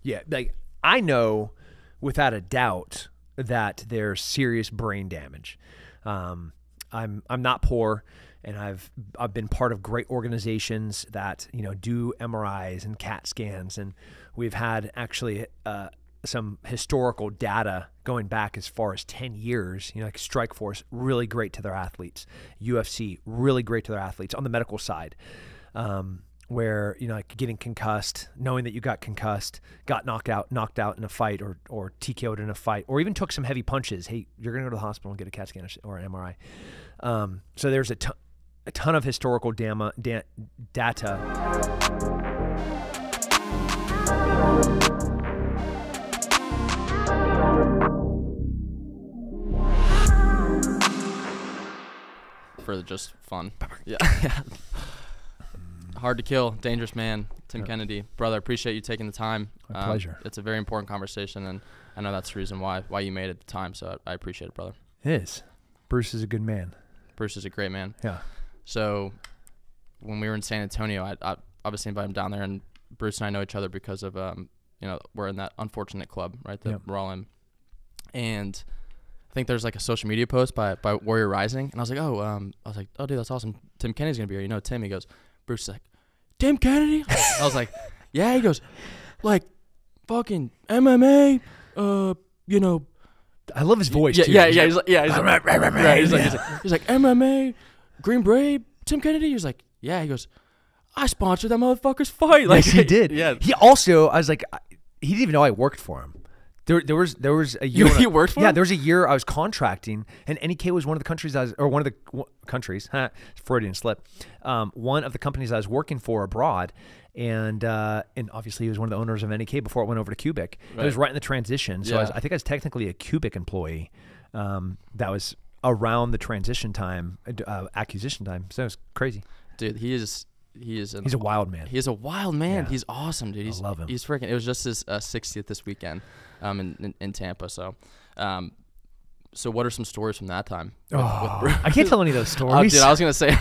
Yeah, like I know without a doubt that there's serious brain damage. I'm not poor, and I've been part of great organizations that do MRIs and CAT scans, and we've had actually some historical data going back as far as 10 years. Like Strikeforce, really great to their athletes. UFC, really great to their athletes on the medical side. Where like getting concussed, knowing that you got concussed, got knocked out in a fight, or TKO'd in a fight, or even took some heavy punches. Hey, you're gonna go to the hospital and get a CAT scan or an MRI. So there's a ton of historical data. For just fun. Yeah. Hard to kill, dangerous man, Tim Kennedy. Brother, I appreciate you taking the time. My pleasure. It's a very important conversation, and I know that's the reason why you made it the time, so I appreciate it, brother. It is. Bruce is a good man. Bruce is a great man. Yeah. So when we were in San Antonio, I obviously invited him down there, and Bruce and I know each other because of, we're in that unfortunate club, right, that we're all in. And I think there's like a social media post by Warrior Rising, and I was like, oh, dude, that's awesome. Tim Kennedy's going to be here. Tim, he goes, Bruce is like, Tim Kennedy? I was like, yeah. He goes, like, fucking MMA, I love his voice, too. Yeah. He's like MMA, Green Beret, Tim Kennedy? He was like, yeah. He goes, I sponsored that motherfucker's fight. Like, yes, he did. Yeah. He also, I was like, he didn't even know I worked for him. There was a year. You worked for him? Yeah, there was a year I was contracting, and NEK was one of the countries countries, Freudian slip, one of the companies I was working for abroad, and obviously he was one of the owners of NEK before it went over to Cubic. Right. It was right in the transition, so I think I was technically a Cubic employee. That was around the transition time, acquisition time. So it was crazy. Dude, he's a wild man. He is a wild man. Yeah. He's awesome, dude. I love him. He's freaking. It was just his 60th this weekend, in Tampa. So, so what are some stories from that time? With I can't tell any of those stories. Dude, I was gonna say you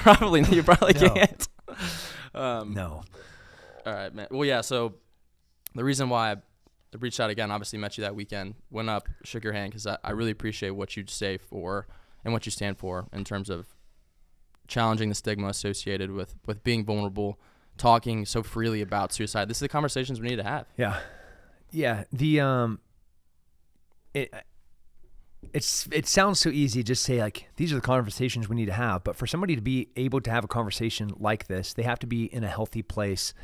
probably can't. No. All right, man. Well, yeah. So the reason why I reached out again, obviously met you that weekend, went up, shook your hand, because I really appreciate what you say for and what you stand for in terms of challenging the stigma associated with being vulnerable, talking so freely about suicide. This is the conversations we need to have. Yeah. The it sounds so easy to just say, like, these are the conversations we need to have, but for somebody to be able to have a conversation like this, they have to be in a healthy place,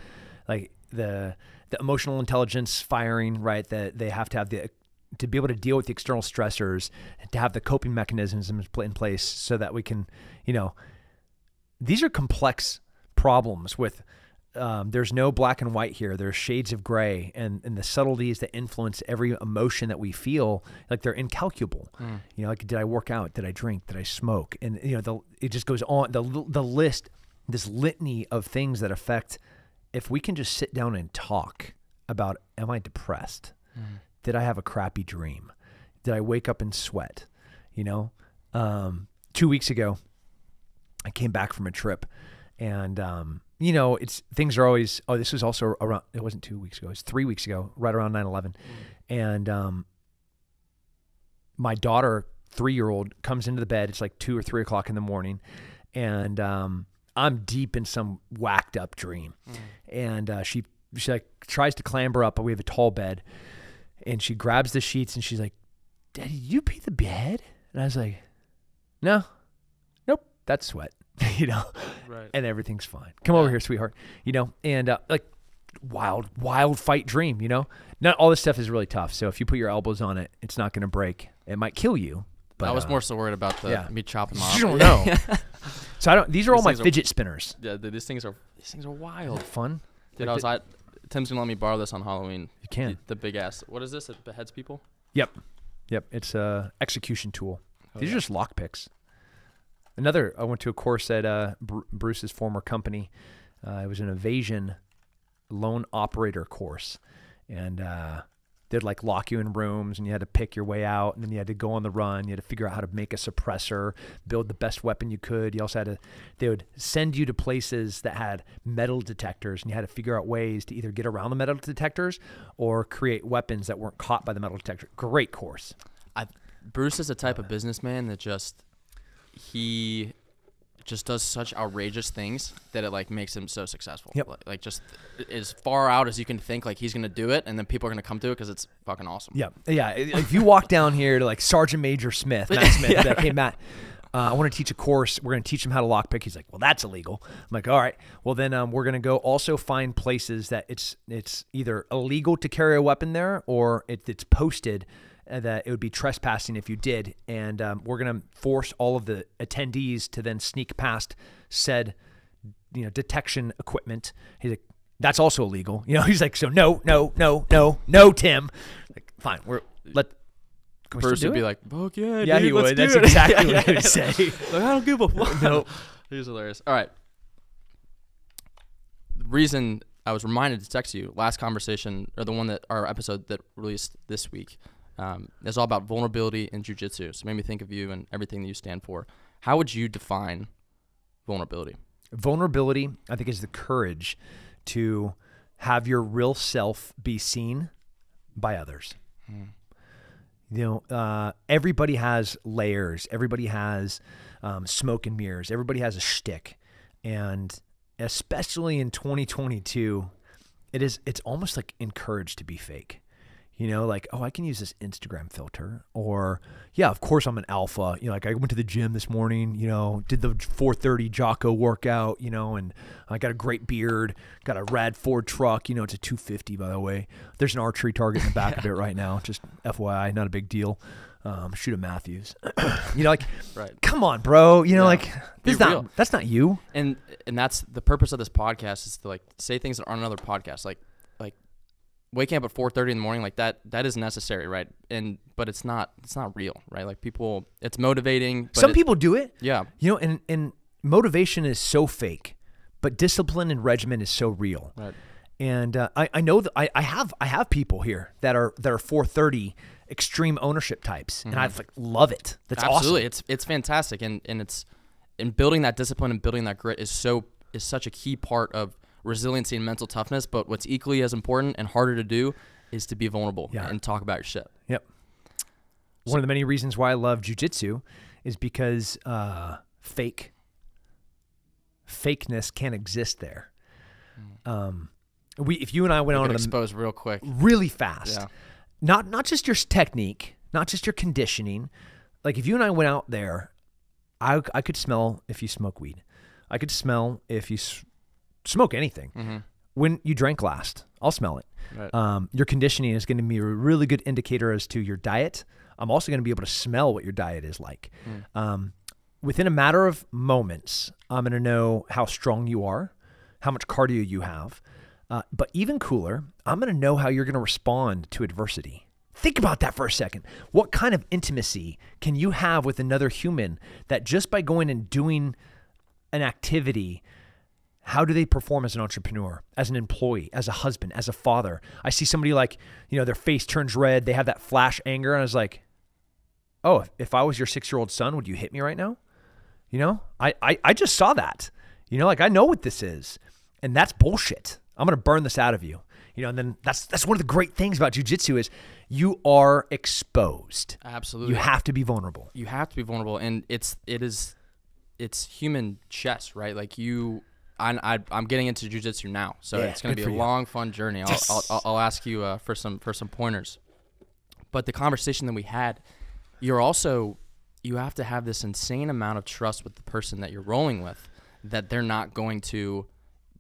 like the emotional intelligence firing, right? That they have to have to be able to deal with the external stressors, to have the coping mechanisms in place so that we can, these are complex problems with, there's no black and white here. There's shades of gray, and the subtleties that influence every emotion that we feel, like, they're incalculable. Like, did I work out? Did I drink? Did I smoke? And, it just goes on. The list, this litany of things that affect, if we can just sit down and talk about, am I depressed? Did I have a crappy dream? Did I wake up and sweat? 2 weeks ago, I came back from a trip, and, things are always, this was also around, it wasn't 2 weeks ago, it was 3 weeks ago, right around 9/11. And my daughter, 3-year-old, comes into the bed. It's like 2 or 3 o'clock in the morning. And I'm deep in some whacked up dream. And she like tries to clamber up, but we have a tall bed. And she grabs the sheets and she's like, Daddy, did you pee the bed? And I was like, no, nope, that's sweat. Right. And everything's fine. Come over here, sweetheart. And like wild fight dream, Not all this stuff is really tough. So if you put your elbows on it, it's not going to break. It might kill you. But I was more so worried about me chopping them off. You don't know. So these are all my fidget spinners. Yeah, dude, these things are wild. Fun. Dude, Tim's gonna let me borrow this on Halloween. You can. The big ass. What is this? It beheads people? Yep. It's a execution tool. These are just lock picks. I went to a course at Bruce's former company. It was an evasion loan operator course. And they'd like lock you in rooms and you had to pick your way out, and then you had to go on the run. You had to figure out how to make a suppressor, build the best weapon you could. You also had to, they would send you to places that had metal detectors, and you had to figure out ways to either get around the metal detectors or create weapons that weren't caught by the metal detector. Great course. Bruce is the type of businessman that he just does such outrageous things that it like makes him so successful. Yep. Like just as far out as you can think, like he's going to do it, and then people are going to come to it because it's fucking awesome. Yeah. Yeah. If you walk down here to like Sergeant Major Smith, Matt Smith, like, hey, Matt, I want to teach a course. We're going to teach him how to lockpick. He's like, well, that's illegal. I'm like, all right. Well, then we're going to go also find places that it's either illegal to carry a weapon there, or it's posted that it would be trespassing if you did. And we're going to force all of the attendees to then sneak past said, detection equipment. He's like, that's also illegal. He's like, so no, Tim. Like, fine. Bruce would be like, fuck yeah, yeah, dude, he would. let's That's do it. exactly what he would say. Like, I don't give a fuck. No. He was hilarious. All right. The reason I was reminded to text you, last conversation, or the one that our episode that released this week, is all about vulnerability in jiu-jitsu. So it made me think of you and everything that you stand for. How would you define vulnerability? Vulnerability, I think, is the courage to have your real self be seen by others. Everybody has layers. Everybody has smoke and mirrors. Everybody has a shtick. And especially in 2022, it's almost like encouraged to be fake. Like, oh, I can use this Instagram filter, or yeah, of course I'm an alpha. Like I went to the gym this morning, did the 4:30 Jocko workout, and I got a great beard, got a rad Ford truck, it's a 250, by the way. There's an archery target in the back of it right now. Just FYI, not a big deal. Shoot at Matthews. Like, right. Come on, bro. Like that's not you. And that's the purpose of this podcast, is to like say things that aren't another podcast. Like waking up at 4:30 in the morning, like that is necessary, right? But it's not real, right? Like people, it's motivating. But some people do it. Yeah. And motivation is so fake, but discipline and regimen is so real. Right. And I know that I have people here that are 4:30 extreme ownership types, and I love it. That's absolutely awesome. It's fantastic, and it's in building that discipline and building that grit is such a key part of resiliency and mental toughness. But what's equally as important and harder to do is to be vulnerable and talk about your shit. Yep. One of the many reasons why I love jiu-jitsu is because fakeness can't exist there. If you and I went on to expose real quick, really fast, not just your technique, not just your conditioning. Like if you and I went out there, I could smell if you smoke weed. I could smell if you smoke anything. When you drank last, I'll smell it. Right. Your conditioning is going to be a really good indicator as to your diet. I'm also going to be able to smell what your diet is like. Within a matter of moments, I'm going to know how strong you are, how much cardio you have. But even cooler, I'm going to know how you're going to respond to adversity. Think about that for a second. What kind of intimacy can you have with another human that just by going and doing an activity, how do they perform as an entrepreneur, as an employee, as a husband, as a father? I see somebody like, their face turns red. They have that flash anger. And I was like, oh, if I was your 6-year-old son, would you hit me right now? I just saw that. I know what this is. And that's bullshit. I'm going to burn this out of you. And then that's one of the great things about jiu-jitsu is you are exposed. Absolutely. You have to be vulnerable. You have to be vulnerable. And it's human chess, right? Like I'm getting into jiu-jitsu now, so it's going to be a long, fun journey. I'll ask you for some pointers. But the conversation that we had, you have to have this insane amount of trust with the person that you're rolling with, that they're not going to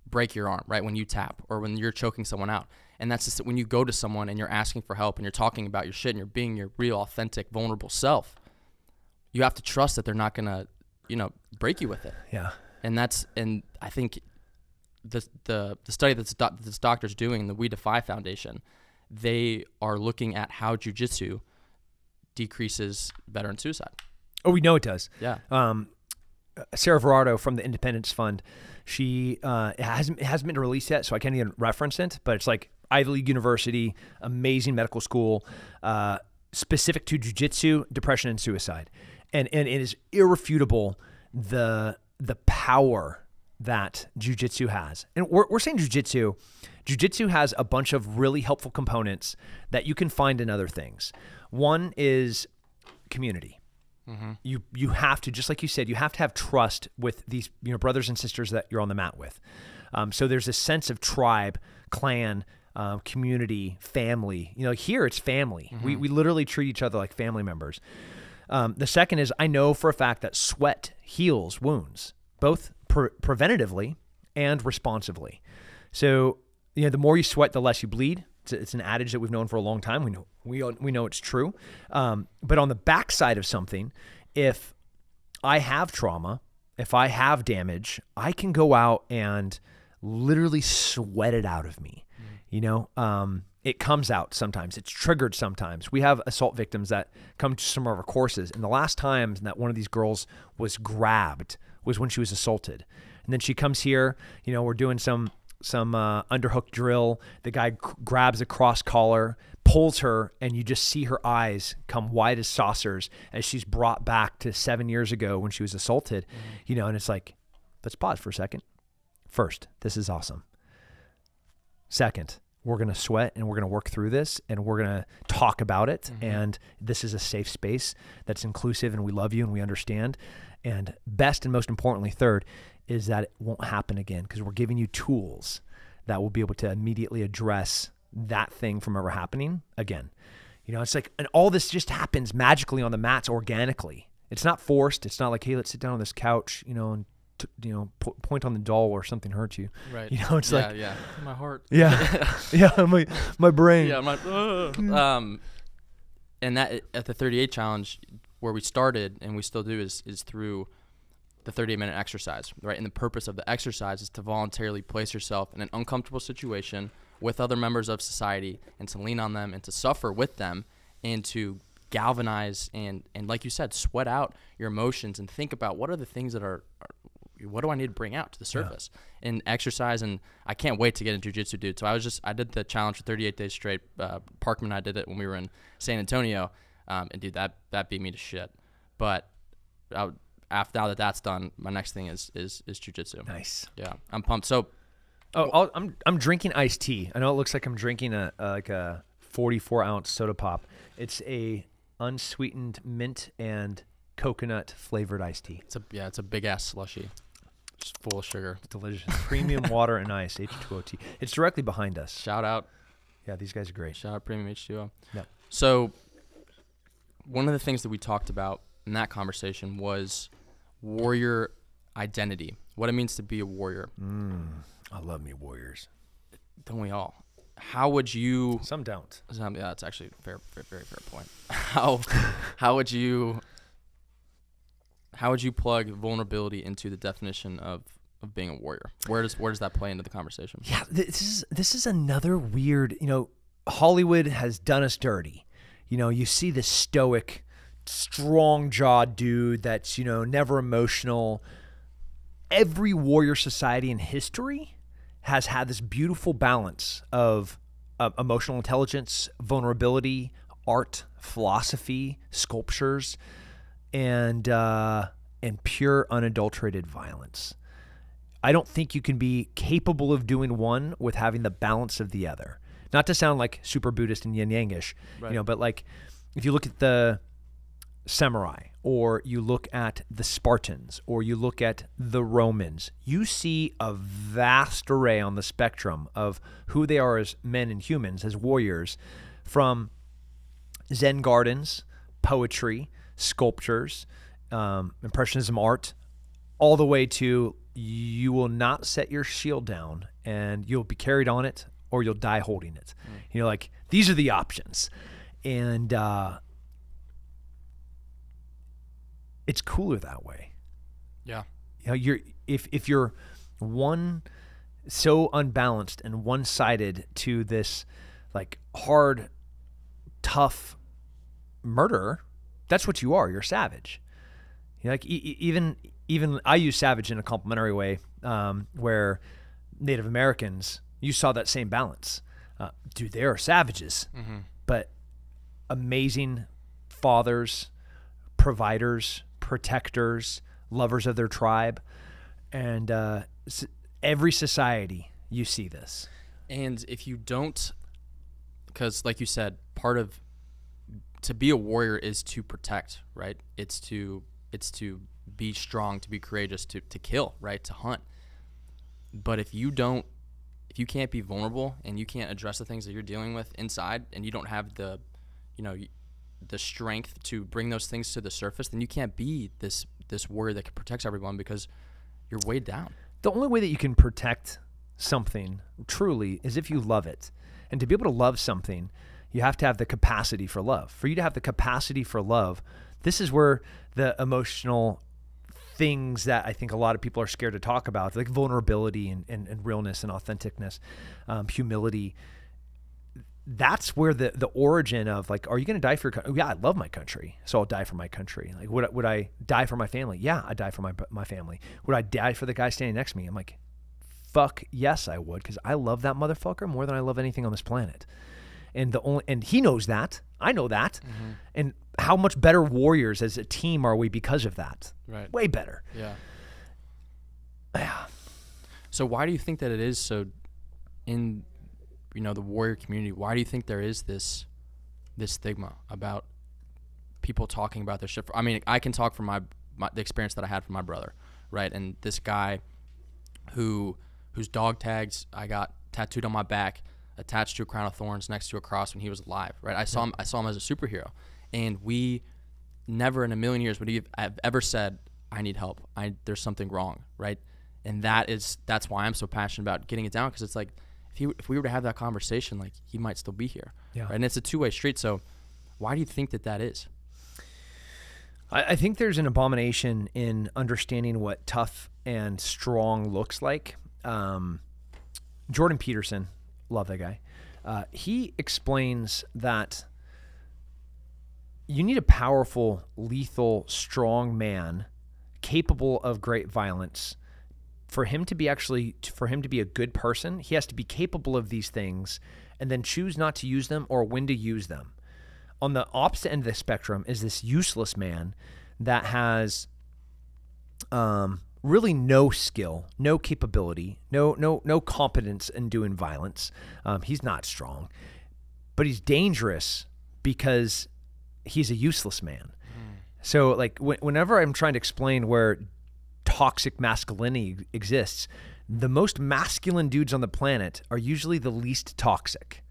break your arm, right, when you tap or when you're choking someone out. And that's just when you go to someone and you're asking for help and you're talking about your shit and you're being your real, authentic, vulnerable self, you have to trust that they're not going to, break you with it. Yeah. And I think the study that this doctor's doing, the We Defy Foundation, they are looking at how jiu-jitsu decreases veteran suicide. Oh, we know it does. Yeah. Sarah Verardo from the Independence Fund, she it hasn't been released yet, so I can't even reference it. But it's like Ivy League University, amazing medical school, specific to jiu-jitsu, depression, and suicide. And it is irrefutable the power that jiu-jitsu has. And we're saying jiu-jitsu. Jiu-jitsu has a bunch of really helpful components that you can find in other things. One is community. Mm-hmm. You have to, just like you said, you have to have trust with these brothers and sisters that you're on the mat with. So there's a sense of tribe, clan, community, family. Here it's family. Mm-hmm. We literally treat each other like family members. The second is, I know for a fact that sweat heals wounds, both preventatively and responsively. So, the more you sweat, the less you bleed. It's an adage that we've known for a long time. We know it's true. But on the backside of something, if I have trauma, if I have damage, I can go out and literally sweat it out of me. It comes out sometimes. It's triggered sometimes. We have assault victims that come to some of our courses, and the last time that one of these girls was grabbed was when she was assaulted. And then she comes here, we're doing some underhook drill. The guy grabs a cross collar, pulls her, and you just see her eyes come wide as saucers as she's brought back to 7 years ago when she was assaulted. Mm-hmm. And it's like, let's pause for a second. First, this is awesome. Second, we're going to sweat and we're going to work through this and we're going to talk about it. Mm-hmm. And this is a safe space that's inclusive and we love you and we understand. And best and most importantly, third, is that it won't happen again because we're giving you tools that will be able to immediately address that thing from ever happening again. It's like, and all this just happens magically on the mats organically. It's not forced. It's not like, hey, let's sit down on this couch, and point on the doll or something hurts you. Right. It's like, yeah, my heart. Yeah. Yeah. My brain. Yeah. And that at the 38 challenge where we started and we still do is through the 38-minute exercise, right? And the purpose of the exercise is to voluntarily place yourself in an uncomfortable situation with other members of society and to lean on them and to suffer with them and to galvanize and like you said, sweat out your emotions and think about what are the things that are what do I need to bring out to the surface in exercise. And I can't wait to get into jiu-jitsu, dude. So I did the challenge for 38 days straight. Parkman and I did it when we were in San Antonio. And dude, that beat me to shit. But now that that's done, my next thing is jiu-jitsu. Nice. Yeah, I'm pumped. So, I'm drinking iced tea. I know it looks like I'm drinking a 44-ounce soda pop. It's a unsweetened mint and coconut flavored iced tea. It's a big ass slushy, just full of sugar. It's delicious. Premium water and ice, H2O tea. It's directly behind us. Shout out. Yeah, these guys are great. Shout out Premium H2O. Yeah. So, one of the things that we talked about in that conversation was warrior identity, what it means to be a warrior. I love me warriors. Don't we all? How would you? Some don't. Yeah, that's actually a very, very fair point. How would you plug vulnerability into the definition of being a warrior? Where does that play into the conversation? Yeah, this is another weird. Hollywood has done us dirty. You see this stoic, strong-jawed dude that's never emotional. Every warrior society in history has had this beautiful balance of emotional intelligence, vulnerability, art, philosophy, sculptures, and pure unadulterated violence. I don't think you can be capable of doing one with having the balance of the other. Not to sound like super Buddhist and yin-yangish, right. But like if you look at the samurai, or you look at the Spartans, or you look at the Romans, you see a vast array on the spectrum of who they are as men and humans, as warriors, from Zen gardens, poetry, sculptures, Impressionism art, all the way to you will not set your shield down and you'll be carried on it or you'll die holding it. Like these are the options. And it's cooler that way. Yeah. You're if you're one so unbalanced and one-sided to this like hard, tough murderer, that's what you are. You're a savage. Like even I use savage in a complimentary way, where Native Americans, you saw that same balance. Dude, they are savages, but amazing fathers, providers, protectors, lovers of their tribe. And every society, you see this. And if you don't, because like you said, part of to be a warrior is to protect, right? It's to be strong, to be courageous, to kill, right? To hunt. But if you can't be vulnerable and you can't address the things that you're dealing with inside, and you don't have the strength to bring those things to the surface, then you can't be this warrior that protects everyone, because you're weighed down. The only way that you can protect something truly is if you love it. And to be able to love something, you have to have the capacity for love. For you to have the capacity for love, this is where the emotional things that I think a lot of people are scared to talk about, like vulnerability and realness and authenticness, humility, that's where the origin of, like, are you going to die for your country? Yeah, I love my country, so I'll die for my country. Like, would I die for my family? Yeah, I'd die for my family. Would I die for the guy standing next to me? I'm like, fuck yes, I would, because I love that motherfucker more than I love anything on this planet. And he knows that. I know that. And how much better warriors as a team are we because of that? Right. Way better. Yeah. So why do you think that it is so in the warrior community? Why do you think there is this stigma about people talking about their shit? I mean, I can talk from the experience that I had from my brother, right? And this guy whose dog tags I got tattooed on my back, attached to a crown of thorns next to a cross when he was alive, right? I saw him as a superhero, and we never in a million years would he have ever said, I need help, there's something wrong, right? And that's why I'm so passionate about getting it down, because it's like, if we were to have that conversation, like, he might still be here. Yeah. Right? And it's a two-way street. So why do you think that is? I think there's an abomination in understanding what tough and strong looks like. Jordan Peterson, love that guy. He explains that you need a powerful, lethal, strong man capable of great violence. For him to be a good person, he has to be capable of these things and then choose not to use them or when to use them. On the opposite end of the spectrum is this useless man that has really no skill, no capability, no competence in doing violence. He's not strong, but he's dangerous because he's a useless man. So like whenever I'm trying to explain where toxic masculinity exists, the most masculine dudes on the planet are usually the least toxic,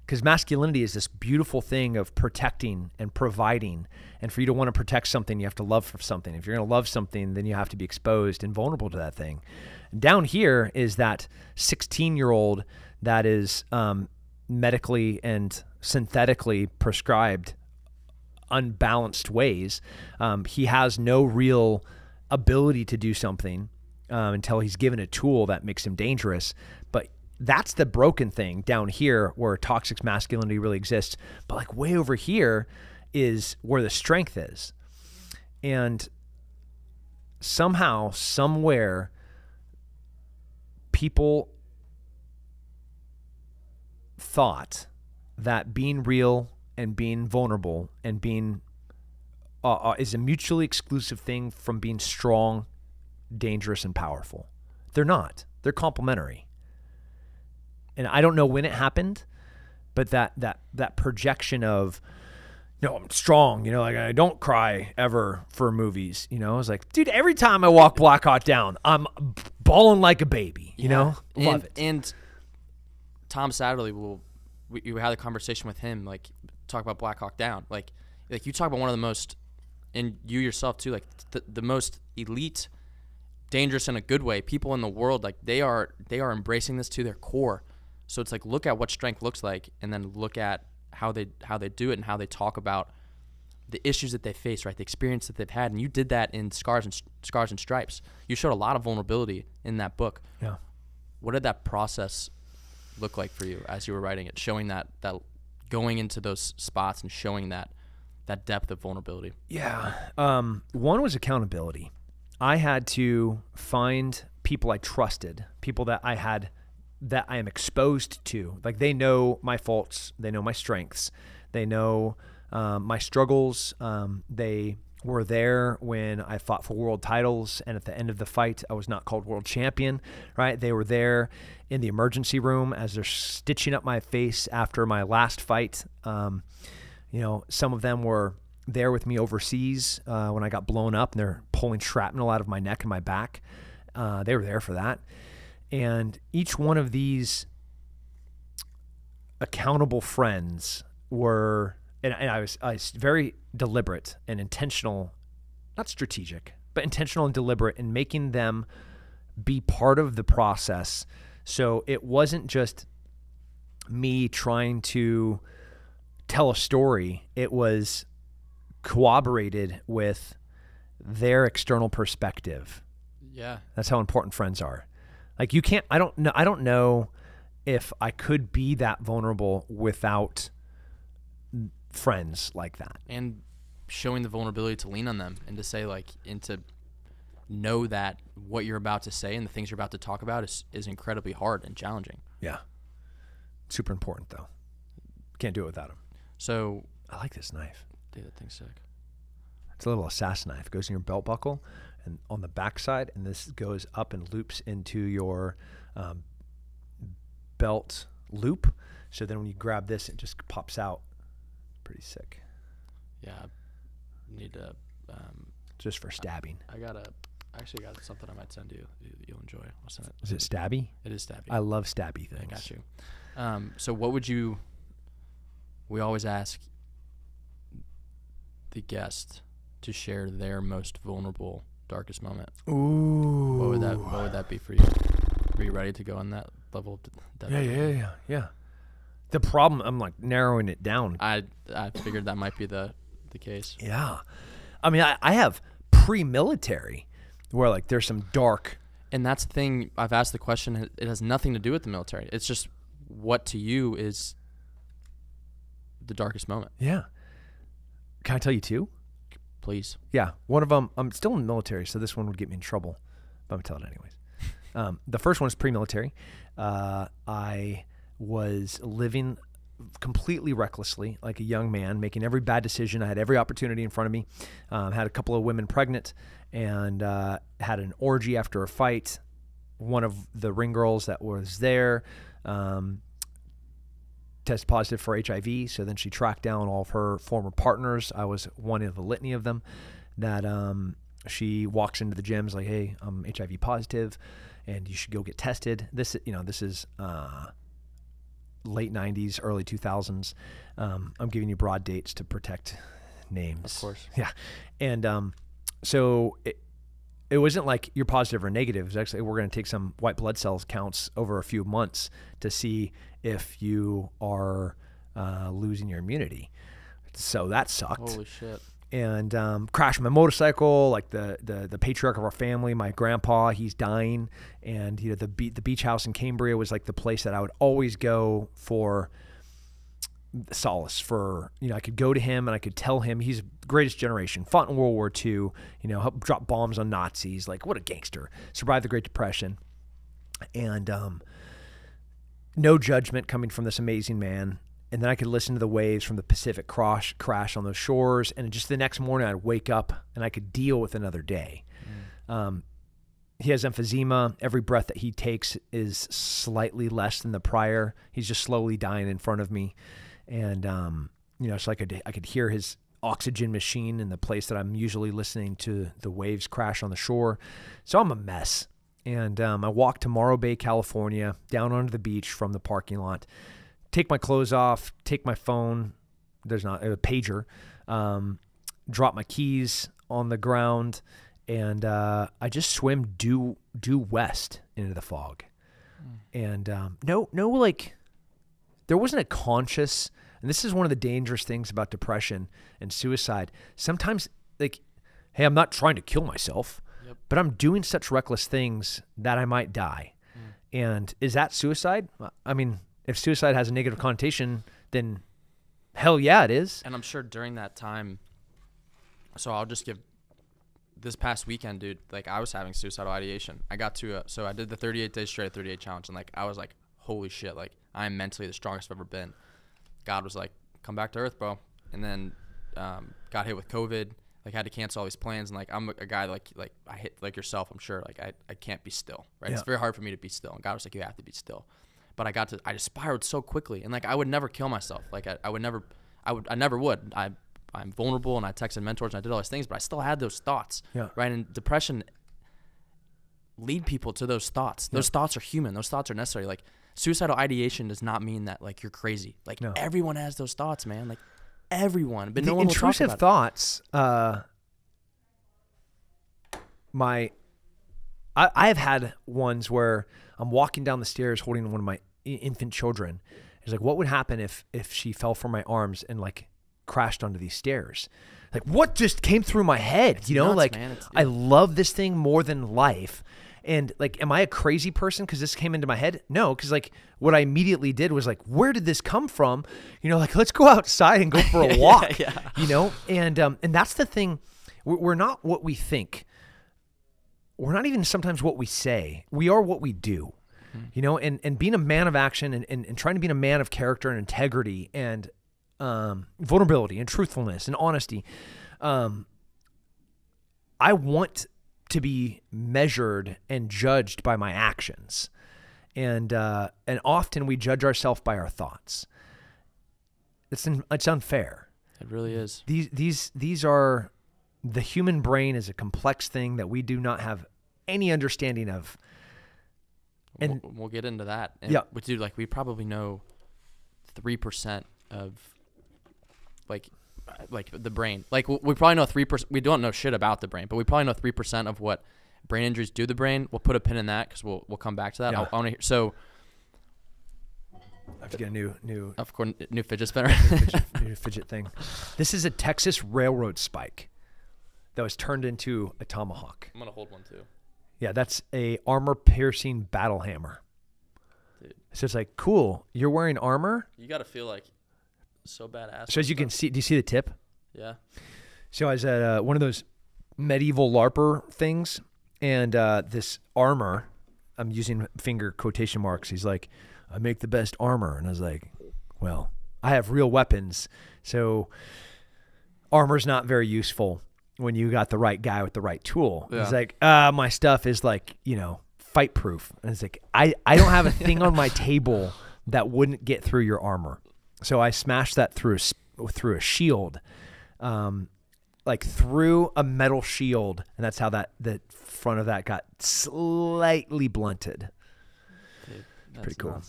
because masculinity is this beautiful thing of protecting and providing. And for you to want to protect something, you have to love for something. If you're going to love something, then you have to be exposed and vulnerable to that thing. Down here is that 16-year-old that is medically and synthetically prescribed unbalanced ways. He has no real ability to do something until he's given a tool that makes him dangerous. But that's the broken thing down here where toxic masculinity really exists. But like way over here is where the strength is. And somehow, somewhere, people thought that being real and being vulnerable and being is a mutually exclusive thing from being strong, dangerous, and powerful. They're not. They're complementary. And I don't know when it happened, but that projection of, no, I'm strong, like I don't cry ever for movies, I was like, dude, every time I walk Black Hawk Down, I'm bawling like a baby, Love it. And Tom Satterley you had a conversation with him, like talk about Black Hawk Down, like you talk about one of the most, and you yourself too, like the most elite, dangerous in a good way, people in the world, like they are embracing this to their core. So it's like, look at what strength looks like, and then look at how they do it and how they talk about the issues that they face, right? The experience that they've had. And you did that in Scars and Stripes. You showed a lot of vulnerability in that book. Yeah. What did that process look like for you as you were writing it, showing that going into those spots and showing that depth of vulnerability? Yeah. One was accountability. I had to find people I trusted, people that I had that I am exposed to. Like, they know my faults, they know my strengths, they know my struggles. They were there when I fought for world titles, and at the end of the fight, I was not called world champion, right? They were there in the emergency room as they're stitching up my face after my last fight. Some of them were there with me overseas when I got blown up, and they're pulling shrapnel out of my neck and my back. They were there for that. And each one of these accountable friends were, and I was very deliberate and intentional, not strategic, but intentional and deliberate in making them be part of the process. So it wasn't just me trying to tell a story. It was corroborated with their external perspective. Yeah. That's how important friends are. Like, you can't, I don't know if I could be that vulnerable without friends like that. And showing the vulnerability to lean on them and to say, like, and to know that what you're about to say and the things you're about to talk about is incredibly hard and challenging. Yeah. Super important, though. Can't do it without them. So I like this knife. Dude, that thing's sick. It's a little assassin knife. It goes in your belt buckle and on the backside, and this goes up and loops into your belt loop. So then when you grab this, it just pops out. Pretty sick. Yeah, I need to. Just for stabbing. I actually got something I might send you. You'll enjoy. I'll send it. Is it stabby? It is stabby. I love stabby things. I got you. So what would you? We always ask the guest to share their most vulnerable, darkest moment. Ooh. What would that be for you? Are you ready to go on that level of depth? Yeah. The problem, I'm like narrowing it down. I figured that might be the case. Yeah. I mean, I have pre-military where, like, there's some dark. And that's the thing. I've asked the question. It has nothing to do with the military. It's just what to you is the darkest moment. Yeah. Can I tell you two? Please. Yeah. One of them, I'm still in the military, so this one would get me in trouble, but I'm going to tell it anyways. The first one is pre-military. I was living completely recklessly, like a young man, making every bad decision. I had every opportunity in front of me. Had a couple of women pregnant, and had an orgy after a fight. One of the ring girls that was there tested positive for HIV, so then she tracked down all of her former partners. I was one of the litany of them that she walks into the gyms like, hey, I'm HIV positive, and you should go get tested. This is late 90s, early 2000s. I'm giving you broad dates to protect names. Of course. Yeah. And so it wasn't like you're positive or negative. It was actually, we're going to take some white blood cells counts over a few months to see if you are losing your immunity. So that sucked. Holy shit. And crashed my motorcycle, like the patriarch of our family, my grandpa, he's dying. And the beach house in Cambria was like the place that I would always go for solace. For I could go to him and I could tell him he's the greatest generation, fought in World War II, helped drop bombs on Nazis, like what a gangster, survived the Great Depression. And no judgment coming from this amazing man. And then I could listen to the waves from the Pacific crash on those shores. And just the next morning I'd wake up and I could deal with another day. He has emphysema. Every breath that he takes is slightly less than the prior. He's just slowly dying in front of me. And, so I could hear his oxygen machine in the place that I'm usually listening to the waves crash on the shore. So I'm a mess. And I walk to Morro Bay, California, down onto the beach from the parking lot, take my clothes off, take my phone, there's not a pager, drop my keys on the ground, and I just swim due west into the fog. And there wasn't a conscious, and this is one of the dangerous things about depression and suicide. Sometimes, like, hey, I'm not trying to kill myself, but I'm doing such reckless things that I might die. And is that suicide? I mean, if suicide has a negative connotation, then hell yeah, it is. And I'm sure during that time, so I'll just give this past weekend, dude, like I was having suicidal ideation. I got to, so I did the 38 days straight, 38 challenge. And like, I was like, holy shit, like I'm mentally the strongest I've ever been. God was like, come back to earth, bro. And then got hit with COVID, like had to cancel all these plans. And like, I'm a guy like I hit like yourself, I'm sure, like I can't be still, right? Yeah. It's very hard for me to be still. And God was like, you have to be still. But I just spiraled so quickly. And like, I would never kill myself. Like I never would. I'm vulnerable, and I texted mentors and I did all these things, but I still had those thoughts, right? And depression lead people to those thoughts. Those thoughts are human. Those thoughts are necessary. Like suicidal ideation does not mean that like you're crazy. Like everyone has those thoughts, man. Like everyone, but no one will talk about it. Intrusive thoughts. I've had ones where I'm walking down the stairs holding one of my infant children. It's like, what would happen if she fell from my arms and like crashed onto these stairs? Like, what just came through my head? It's nuts, like, man. I love this thing more than life. And like, am I a crazy person because this came into my head? No, because like what I immediately did was like, where did this come from? Like, let's go outside and go for a walk. And that's the thing. We're not what we think. We're not even sometimes what we say. We are what we do. And being a man of action and trying to be a man of character and integrity and vulnerability and truthfulness and honesty. I want to be measured and judged by my actions. And often we judge ourselves by our thoughts. It's unfair. It really is. These are, the human brain is a complex thing that we do not have any understanding of. And we'll get into that. And dude, like we probably know 3% of like the brain. Like we probably know 3%. We don't know shit about the brain, but we probably know 3% of what brain injuries do to the brain. We'll put a pin in that because we'll come back to that. I want to hear. So I have to get a new of course, new fidget spinner. new fidget thing. This is a Texas railroad spike that was turned into a tomahawk. I'm gonna hold one too. Yeah, that's a armor-piercing battle hammer. Dude. So it's like, cool, you're wearing armor? You got to feel like so badass. So as you can see, do you see the tip? Yeah. So I was at one of those medieval LARPer things, and this armor, I'm using finger quotation marks, he's like, I make the best armor. And I was like, well, I have real weapons, so armor's not very useful when you got the right guy with the right tool. Yeah. He's like, my stuff is like, fight proof. And it's like, I don't have a thing on my table that wouldn't get through your armor. So I smashed that through a shield, like through a metal shield. And that's how the front of that got slightly blunted. Dude, pretty cool.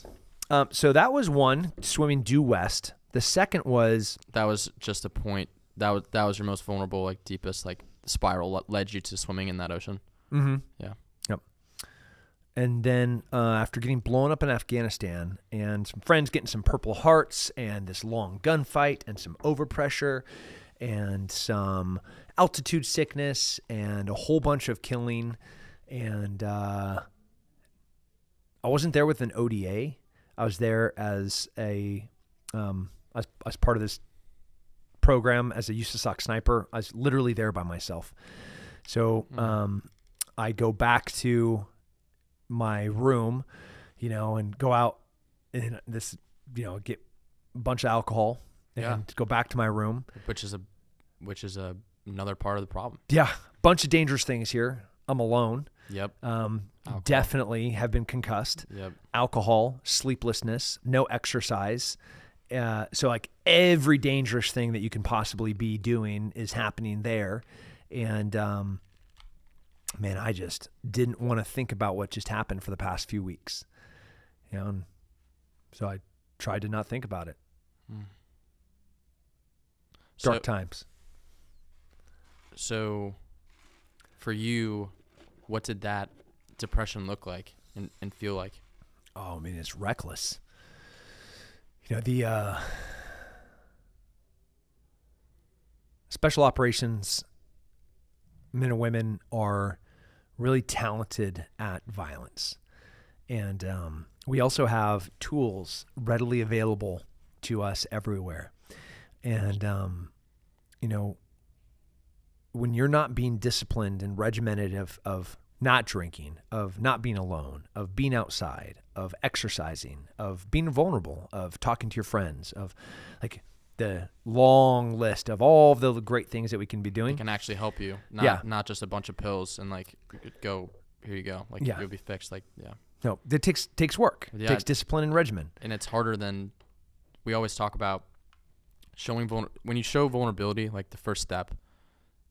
Nuts. So that was one, swimming due west. The second was... That was just a point. That was your most vulnerable, like deepest, like spiral led you to swimming in that ocean. Mm-hmm. Yeah. Yep. And then after getting blown up in Afghanistan and some friends getting some Purple Hearts and this long gunfight and some overpressure and some altitude sickness and a whole bunch of killing, and I wasn't there with an ODA. I was there as a as part of this program as a USASOC sniper. I was literally there by myself. So I go back to my room, and go out and this, get a bunch of alcohol and go back to my room. Which is another part of the problem. Yeah. Bunch of dangerous things here. I'm alone. Yep. Definitely have been concussed. Yep. Alcohol, sleeplessness, no exercise. So like every dangerous thing that you can possibly be doing is happening there. And, man, I just didn't want to think about what just happened for the past few weeks. And so I tried to not think about it. Dark times. So for you, what did that depression look like and feel like? Oh, I mean, it's reckless. The special operations men and women are really talented at violence. And we also have tools readily available to us everywhere. And, when you're not being disciplined and regimented of not drinking, of not being alone, of being outside, of exercising, of being vulnerable, of talking to your friends, of like the long list of all of the great things that we can be doing. It can actually help you. Not just a bunch of pills and like go, here you go. Like you'll be fixed. Like, No, it takes work. It takes discipline and regimen. And it's harder than we always talk about showing when you show vulnerability, like the first step,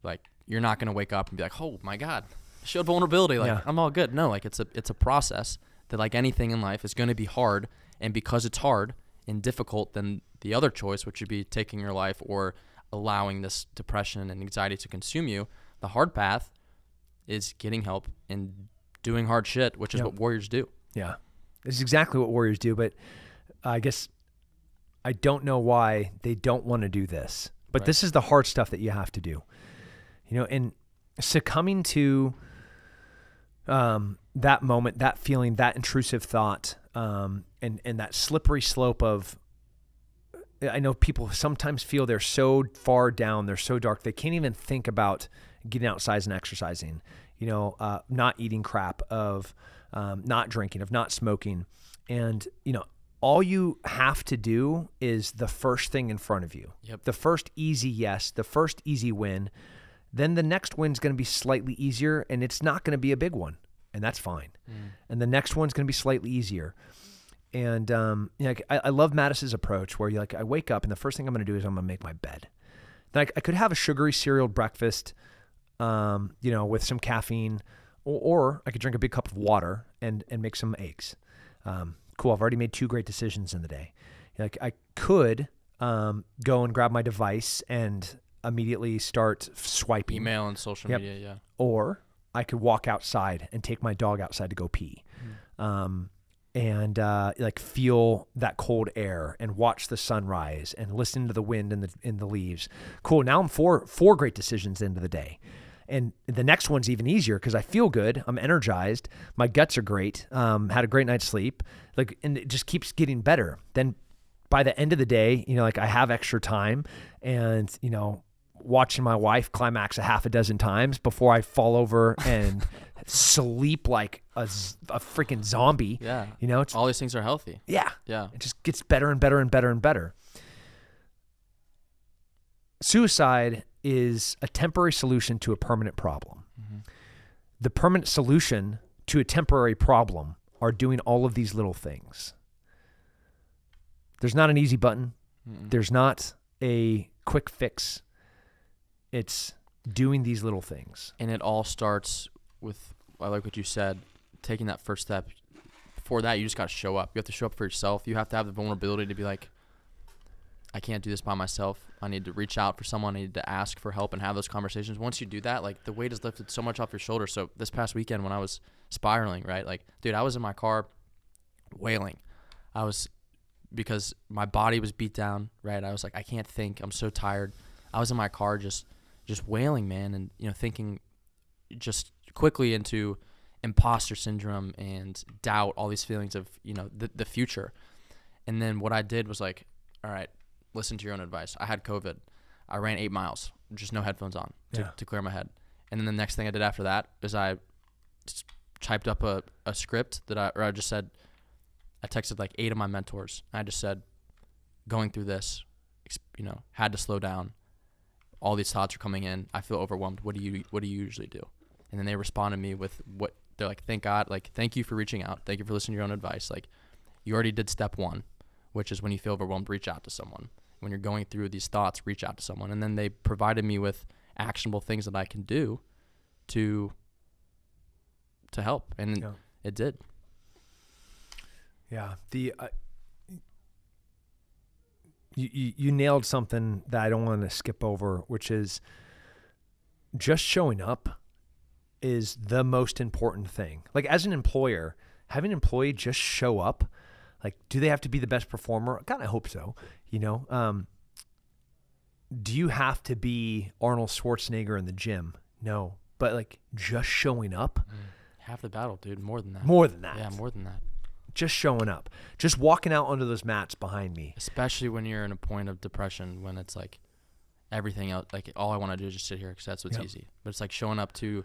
like you're not going to wake up and be like, oh my God, I showed vulnerability. Like I'm all good. No, like it's a process that like anything in life is going to be hard. And because it's hard and difficult, then the other choice, which would be taking your life or allowing this depression and anxiety to consume you, the hard path is getting help and doing hard shit, which is what warriors do. Yeah. This is exactly what warriors do, but I guess I don't know why they don't want to do this. But this is the hard stuff that you have to do. You know, and succumbing to that moment, that feeling, that intrusive thought, and that slippery slope of, I know people sometimes feel they're so far down, they're so dark, they can't even think about getting outside and exercising, you know, not eating crap, of not drinking, of not smoking. And, you know, all you have to do is the first thing in front of you. Yep. The first easy yes, the first easy win. Then the next win's going to be slightly easier, and it's not going to be a big one, and that's fine. And the next one's going to be slightly easier. And you know, I love Mattis's approach where you like, I wake up and the first thing I'm going to do is I'm going to make my bed. Then I could have a sugary cereal breakfast, you know, with some caffeine, or I could drink a big cup of water and make some eggs. Cool. I've already made 2 great decisions in the day. Like I could go and grab my device and immediately start swiping. Email and social media, yeah. Or I could walk outside and take my dog outside to go pee. And like feel that cold air and watch the sunrise and listen to the wind in the leaves. Cool. Now I'm four great decisions into the day. And the next one's even easier because I feel good. I'm energized. My guts are great. Had a great night's sleep. Like, and it just keeps getting better. Then by the end of the day, you know, like I have extra time and, you know, watching my wife climax a half a dozen times before I fall over and sleep like a freaking zombie. Yeah. You know, all these things are healthy. Yeah. Yeah. It just gets better and better and better and better. Suicide is a temporary solution to a permanent problem. The permanent solution to a temporary problem are doing all of these little things. There's not an easy button. There's not a quick fix. It's doing these little things. And it all starts with, I like what you said, taking that first step. Before that, you just got to show up. You have to show up for yourself. You have to have the vulnerability to be like, I can't do this by myself. I need to reach out for someone. I need to ask for help and have those conversations. Once you do that, like the weight is lifted so much off your shoulders. So this past weekend when I was spiraling, right? Like, dude, I was in my car wailing. Because my body was beat down, right? I was like, I can't think. I'm so tired. I was in my car just wailing, man. And, you know, thinking just quickly into imposter syndrome and doubt, all these feelings of, you know, the future. And then what I did was like, all right, listen to your own advice. I had COVID. I ran 8 miles, just no headphones on to clear my head. And then the next thing I did after that is I just typed up a script I just said, I texted like 8 of my mentors. I just said, going through this, you know, had to slow down. All these thoughts are coming in. I feel overwhelmed. What do you usually do? And then they responded to me with what they're like, thank God, like, thank you for reaching out. Thank you for listening to your own advice. Like, you already did step 1, which is when you feel overwhelmed, reach out to someone. When you're going through these thoughts, reach out to someone. And then they provided me with actionable things that I can do to help. And it did. Yeah. You nailed something that I don't want to skip over, which is just showing up is the most important thing. Like as an employer, having an employee just show up, like, do they have to be the best performer? God, I hope so. You know, do you have to be Arnold Schwarzenegger in the gym? No, but like just showing up. Half the battle, dude. More than that. More than that. Yeah, more than that. Just showing up, just walking out onto those mats behind me. Especially when you're in a point of depression, when it's like everything else, like all I want to do is just sit here because that's what's easy. But it's like showing up to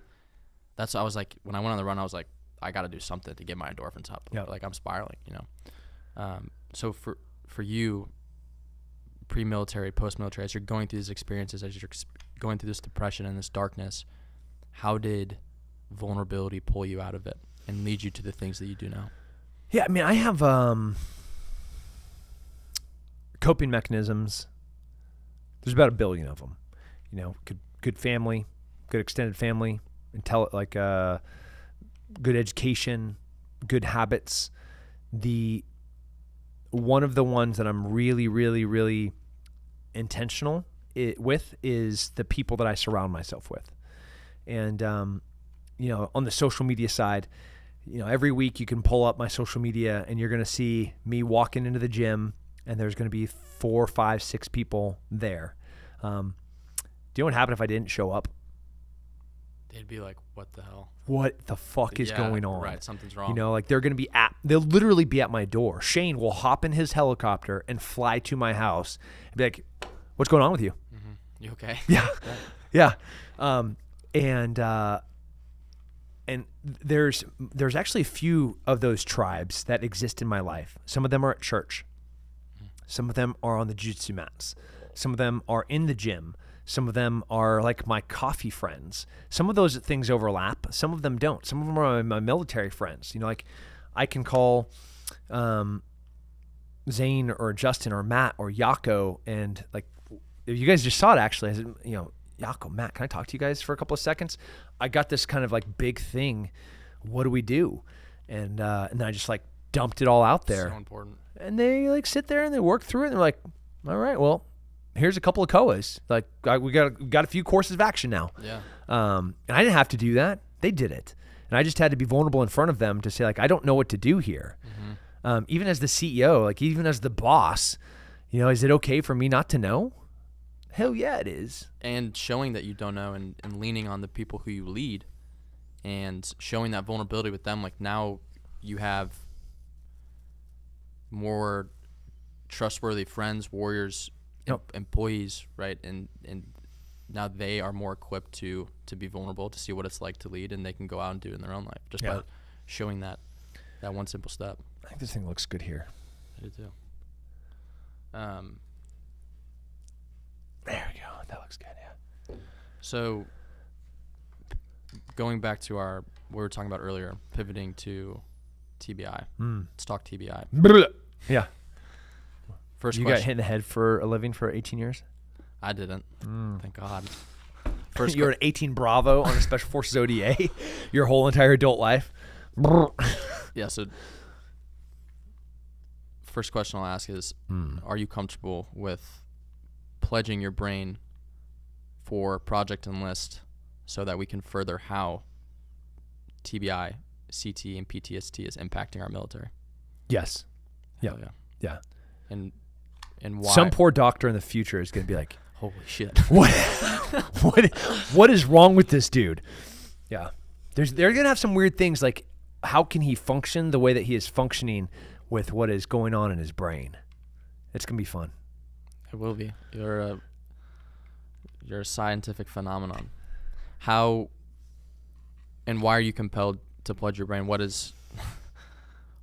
that's, I was like, when I went on the run, I was like, I got to do something to get my endorphins up. Yep. Like I'm spiraling, you know? So for you, pre-military, post-military, as you're going through these experiences, as you're going through this depression and this darkness, how did vulnerability pull you out of it and lead you to the things that you do now? Yeah, I mean, I have coping mechanisms. There's about 1 billion of them. You know, good family, good extended family, good education, good habits. One of the ones that I'm really, really, really intentional with is the people that I surround myself with. And, you know, on the social media side, you know, every week you can pull up my social media and you're going to see me walking into the gym and there's going to be 4, 5, 6 people there. Do you know what happened if I didn't show up? They'd be like, what the hell? What the fuck is going on? Right, something's wrong. You know, like they'll literally be at my door. Shane will hop in his helicopter and fly to my house and be like, what's going on with you? Mm-hmm. You okay? Yeah. Yeah. And there's actually a few of those tribes that exist in my life. Some of them are at church. Some of them are on the jiu-jitsu mats. Some of them are in the gym. Some of them are like my coffee friends. Some of those things overlap. Some of them don't. Some of them are my military friends. You know, like I can call Zane or Justin or Matt or Yako, and like you guys just saw it actually. I said, you know, Yako, Matt, can I talk to you guys for a couple of seconds? I got this kind of like big thing. What do we do? And then I just like dumped it all out there. So important. And they like sit there and they work through it. And they're like, all right, well, here's a couple of COAs. Like we got a few courses of action now. Yeah. And I didn't have to do that. They did it. And I just had to be vulnerable in front of them to say like, I don't know what to do here. Mm-hmm. Even as the CEO, like even as the boss, you know, is it okay for me not to know? Hell yeah, it is. And showing that you don't know and leaning on the people who you lead and showing that vulnerability with them. Like now you have more trustworthy friends, warriors, employees, right? And now they are more equipped to be vulnerable, to see what it's like to lead, and they can go out and do it in their own life just by showing that one simple step. I think this thing looks good here. I do too. There we go. That looks good, yeah. So going back to what we were talking about earlier, pivoting to TBI. Let's talk TBI. Yeah. First you question. got hit in the head for a living for 18 years? I didn't. Thank God. You're an 18 Bravo on a Special Forces ODA your whole entire adult life? Yeah, so first question I'll ask is, are you comfortable with pledging your brain for Project Enlist so that we can further how TBI, CT, and PTSD is impacting our military? Yes. Yeah. Yeah. And why? Some poor doctor in the future is going to be like, holy shit. What is wrong with this dude? Yeah. They're going to have some weird things like how can he function the way that he is functioning with what is going on in his brain? It's going to be fun. It will be. You're a scientific phenomenon. How and why are you compelled to pledge your brain? What is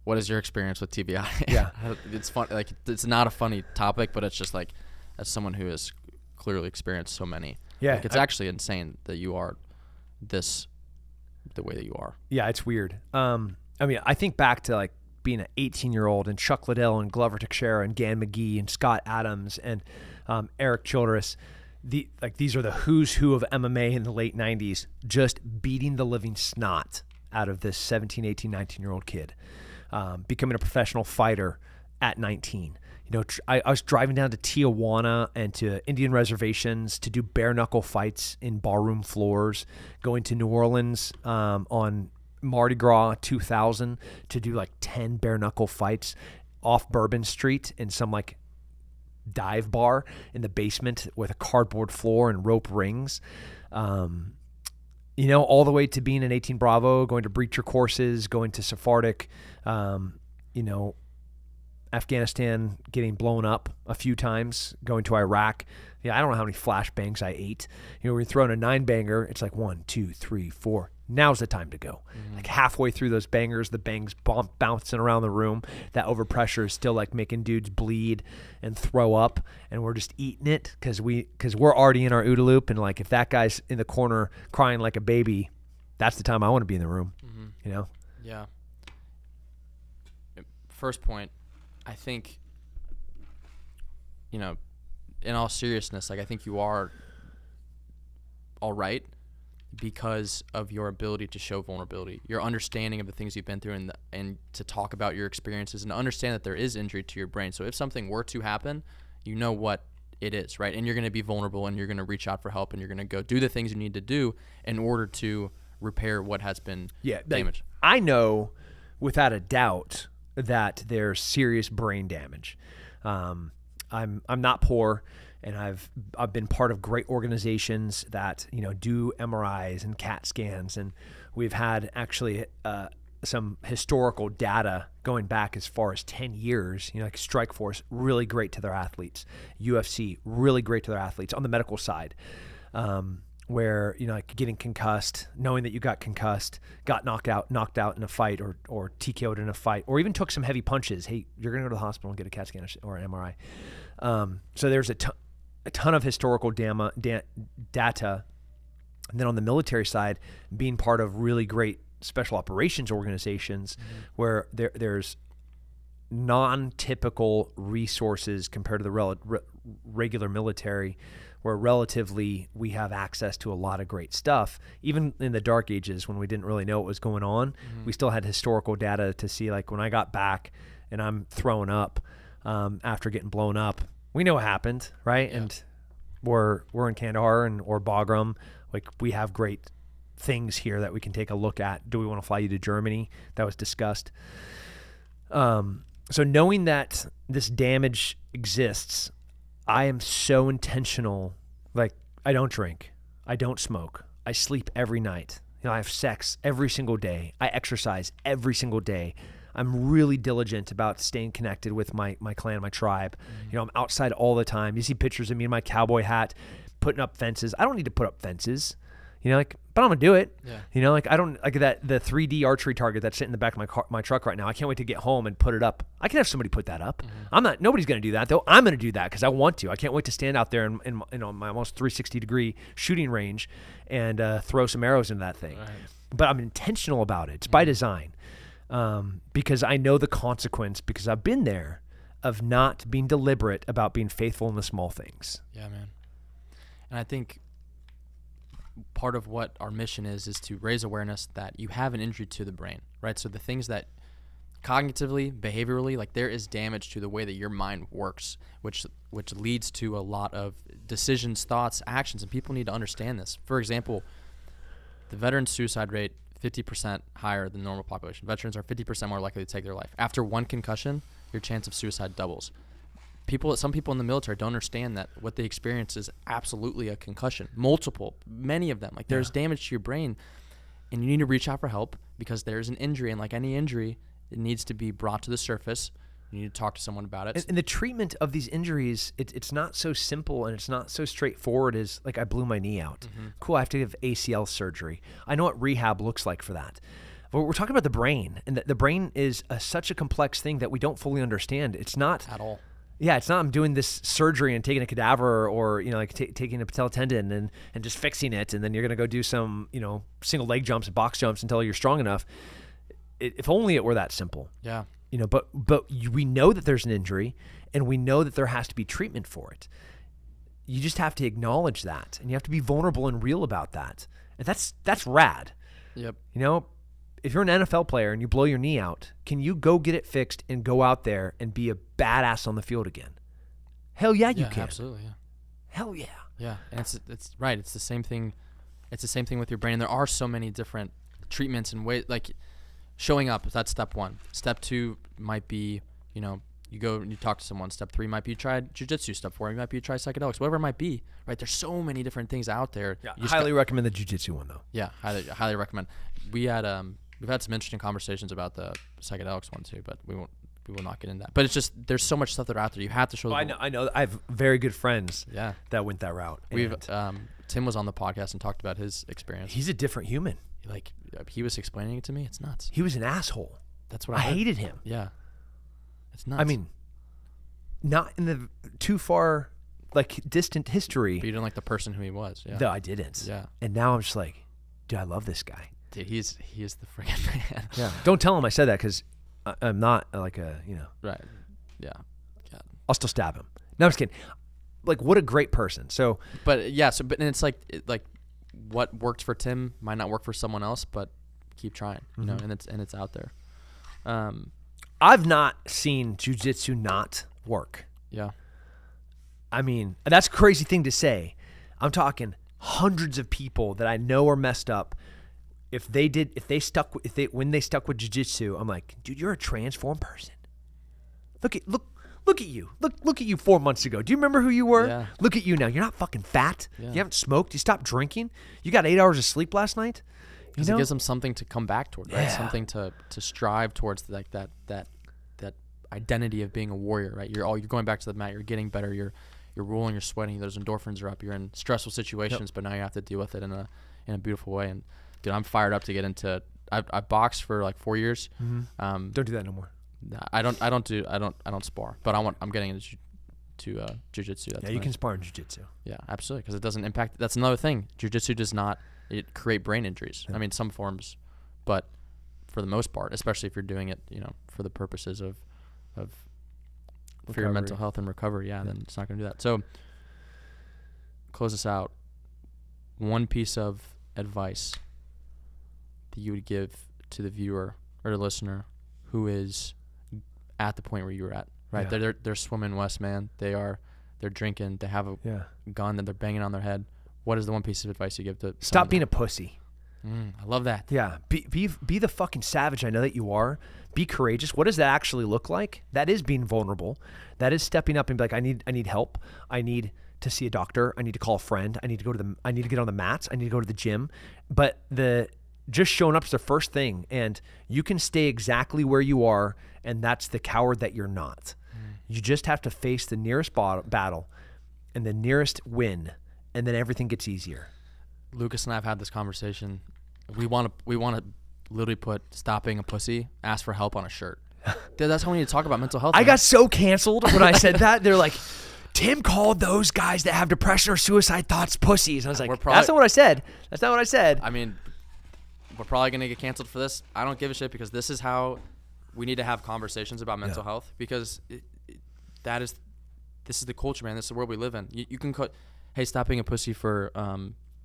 your experience with TBI? Yeah. It's fun. Like it's not a funny topic, but it's just like as someone who has clearly experienced so many. Yeah. Like it's actually insane that you are the way that you are. Yeah, it's weird. I mean, I think back to like being an 18-year-old and Chuck Liddell and Glover Teixeira and Gan McGee and Scott Adams and Eric Childress. These are the who's who of MMA in the late 90s, just beating the living snot out of this 17, 18, 19-year-old kid, becoming a professional fighter at 19. You know, I was driving down to Tijuana and to Indian reservations to do bare knuckle fights in barroom floors, going to New Orleans on Mardi Gras 2000 to do like 10 bare knuckle fights off Bourbon Street in some like dive bar in the basement with a cardboard floor and rope rings. You know, all the way to being an 18 Bravo, going to breacher courses, going to Sephardic, you know, Afghanistan getting blown up a few times, going to Iraq. Yeah, I don't know how many flashbangs I ate. You know, we're throwing a 9-banger. It's like 1, 2, 3, 4. Now's the time to go. Like halfway through those bangers, the bangs bouncing around the room. That overpressure is still like making dudes bleed and throw up, and we're just eating it because we're already in our OODA loop. And like if that guy's in the corner crying like a baby, that's the time I want to be in the room. You know? Yeah. First point, I think, you know, in all seriousness, like I think you are all right because of your ability to show vulnerability, your understanding of the things you've been through, and to talk about your experiences and to understand that there is injury to your brain. So if something were to happen, you know what it is, right? And you're going to be vulnerable, and you're going to reach out for help, and you're going to go do the things you need to do in order to repair what has been damaged. I know without a doubt that there's serious brain damage. I'm not poor, and I've been part of great organizations that, you know, do MRIs and CAT scans, and we've had actually some historical data going back as far as 10 years. You know, like Strikeforce, really great to their athletes. UFC, really great to their athletes on the medical side. Where, you know, like getting concussed, knowing that you got concussed, got knocked out in a fight, or TKO'd in a fight, or even took some heavy punches. Hey, you're going to go to the hospital and get a CAT scan or an MRI. So there's a ton of historical data. And then on the military side, being part of really great special operations organizations where there's non-typical resources compared to the regular military, where relatively we have access to a lot of great stuff. Even in the dark ages when we didn't really know what was going on, we still had historical data to see, like when I got back and I'm throwing up after getting blown up, we know what happened, right? Yeah. And we're in Kandahar or Bagram. Like we have great things here that we can take a look at. Do we want to fly you to Germany? That was discussed. So knowing that this damage exists, I am so intentional. Like I don't drink, I don't smoke, I sleep every night. You know, I have sex every single day. I exercise every single day. I'm really diligent about staying connected with my clan, my tribe. You know, I'm outside all the time. You see pictures of me in my cowboy hat, putting up fences. I don't need to put up fences, you know, like, but I'm gonna do it. Yeah. You know, like I don't like the 3D archery target that's sitting in the back of my truck right now. I can't wait to get home and put it up. I can have somebody put that up. Nobody's gonna do that though. I'm gonna do that because I want to. I can't wait to stand out there in my almost 360-degree shooting range and throw some arrows into that thing. Right. But I'm intentional about it. It's by design. Because I know the consequence, because I've been there, of not being deliberate about being faithful in the small things. Yeah, man. And I think part of what our mission is to raise awareness that you have an injury to the brain, right? So the things that cognitively, behaviorally, like there is damage to the way that your mind works, which leads to a lot of decisions, thoughts, actions, and people need to understand this. For example, the veteran suicide rate 50% higher than the normal population. Veterans are 50% more likely to take their life. After one concussion, your chance of suicide doubles. Some people in the military don't understand that what they experience is absolutely a concussion. Many of them. Like there's damage to your brain, and you need to reach out for help because there's an injury, and like any injury, it needs to be brought to the surface. You need to talk to someone about it. And the treatment of these injuries, it's not so simple and it's not so straightforward as like I blew my knee out. Cool, I have to have ACL surgery. I know what rehab looks like for that. But we're talking about the brain, and the brain is such a complex thing that we don't fully understand. It's not at all. Yeah, it's not I'm doing this surgery and taking a cadaver or, you know, like taking a patella tendon and just fixing it, and then you're going to go do some, you know, single leg jumps and box jumps until you're strong enough. If only it were that simple. Yeah. You know, but we know that there's an injury, and we know that there has to be treatment for it. You just have to acknowledge that, and you have to be vulnerable and real about that. And that's rad. Yep. You know, if you're an NFL player and you blow your knee out, can you go get it fixed and go out there and be a badass on the field again? Hell yeah, you can. Absolutely, yeah. Hell yeah. Yeah, and it's right. It's the same thing. It's the same thing with your brain. There are so many different treatments and ways. Like showing up, that's step one. Step two might be, you know, you go and you talk to someone. Step three might be you try jiu-jitsu. Step four might be you try psychedelics. Whatever it might be, right? There's so many different things out there. Yeah, highly recommend the jiu-jitsu one though. Yeah, highly recommend. We've had some interesting conversations about the psychedelics one too, but we won't we will not get into that. But it's just there's so much stuff that are out there. You have to show. I know. I have very good friends. Yeah. That went that route. We've Tim was on the podcast and talked about his experience. He's a different human. Like he was explaining it to me. It's nuts. He was an asshole. That's what I hated him. Yeah. It's nuts. I mean, not in the too far like distant history. But you didn't like the person who he was. Yeah. No, I didn't. Yeah. And now I'm just like, dude, I love this guy. Dude, he is the freaking man. Yeah. Don't tell him I said that because I'm not like a, you know. Right. Yeah. Yeah. I'll still stab him. No, I'm just kidding. Like, what a great person. So. But yeah. So, but and it's like what worked for Tim might not work for someone else, but keep trying. You know, and it's out there. I've not seen jiu-jitsu not work. Yeah. I mean, that's a crazy thing to say. I'm talking hundreds of people that I know are messed up. When they stuck with jiu-jitsu, I'm like, dude, you're a transformed person. Look at you. Look at you 4 months ago. Do you remember who you were? Yeah. Look at you now. You're not fucking fat. Yeah. You haven't smoked. You stopped drinking. You got 8 hours of sleep last night. Because it gives them something to come back toward, right? Yeah. Something to strive towards, like that identity of being a warrior, right? You're going back to the mat. You're getting better. You're rolling. You're sweating. Those endorphins are up. You're in stressful situations, but now you have to deal with it in a beautiful way. And dude, I'm fired up to get into. I boxed for like 4 years. Don't do that no more. I don't spar, but I'm getting into jiu-jitsu. Yeah, you can spar in jiu-jitsu. Yeah, absolutely, because it doesn't impact. That's another thing. Jiu-jitsu does not create brain injuries. Yeah. I mean, some forms, but for the most part, especially if you're doing it, you know, for the purposes of for your mental health and recovery, then it's not going to do that. So, close this out. One piece of advice that you would give to the viewer or the listener who is at the point where you were at, right? Yeah. They're swimming west, man. They're drinking. They have a gun that they're banging on their head. What is the one piece of advice you give to Stop being a pussy. I love that. Yeah. Be the fucking savage I know that you are. Be courageous. What does that actually look like? That is being vulnerable. That is stepping up and be like, I need help. I need to see a doctor. I need to call a friend. I need to get on the mats. I need to go to the gym. But just showing up is the first thing, and you can stay exactly where you are, and that's the coward that you're not. You just have to face the nearest battle and the nearest win, and then everything gets easier. Lucas and I have had this conversation. We want to literally put "stop being a pussy, ask for help" on a shirt. Dude, that's how we need to talk about mental health. I got so canceled when I said that. They're like, Tim called those guys that have depression or suicide thoughts pussies. And I was like, that's not what I said. That's not what I said. I mean, we're probably going to get canceled for this. I don't give a shit, because this is how we need to have conversations about mental health, because this is the culture, man. This is the world we live in. You can cut, hey, stop being a pussy for,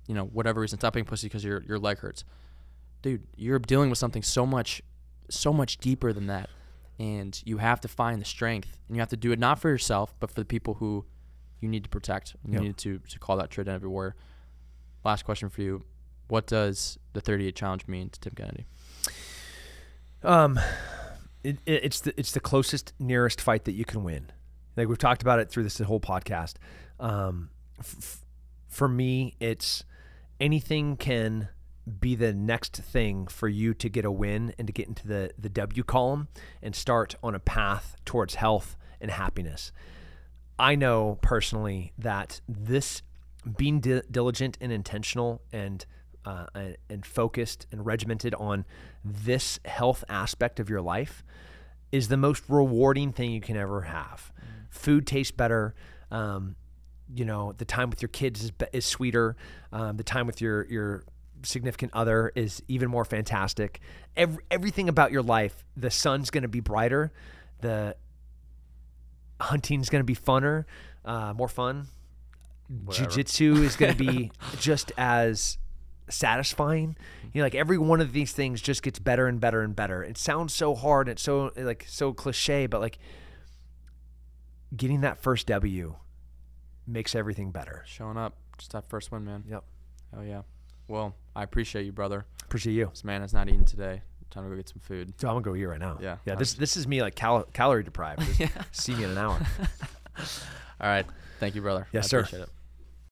whatever reason. Stop being a pussy because your leg hurts. Dude, you're dealing with something so much deeper than that. And you have to find the strength, and you have to do it not for yourself, but for the people who you need to protect. And you need to call that trade everywhere. Last question for you. What does the 38 challenge mean to Tim Kennedy? It's the closest, nearest fight that you can win. Like, we've talked about it through this whole podcast. For me, it's anything can be the next thing for you to get a win and to get into the W column and start on a path towards health and happiness. I know personally that this being diligent and intentional and focused and regimented on this health aspect of your life is the most rewarding thing you can ever have. Food tastes better. The time with your kids is sweeter. The time with your significant other is even more fantastic. Everything about your life, the sun's going to be brighter. The hunting's going to be funner, more fun. Jiu-jitsu is going to be just as satisfying. Like, every one of these things just gets better and better and better. It sounds so hard. It's so cliche, but like, getting that first W makes everything better. Showing up, just that first win, man. Yep. Oh yeah. Well, I appreciate you, brother. Appreciate you. This man has not eaten today. Time to go get some food. So I'm gonna go eat right now. Yeah. Yeah. This is me like calorie deprived. Just see me in an hour. All right. Thank you, brother. Yes, I sir. appreciate it.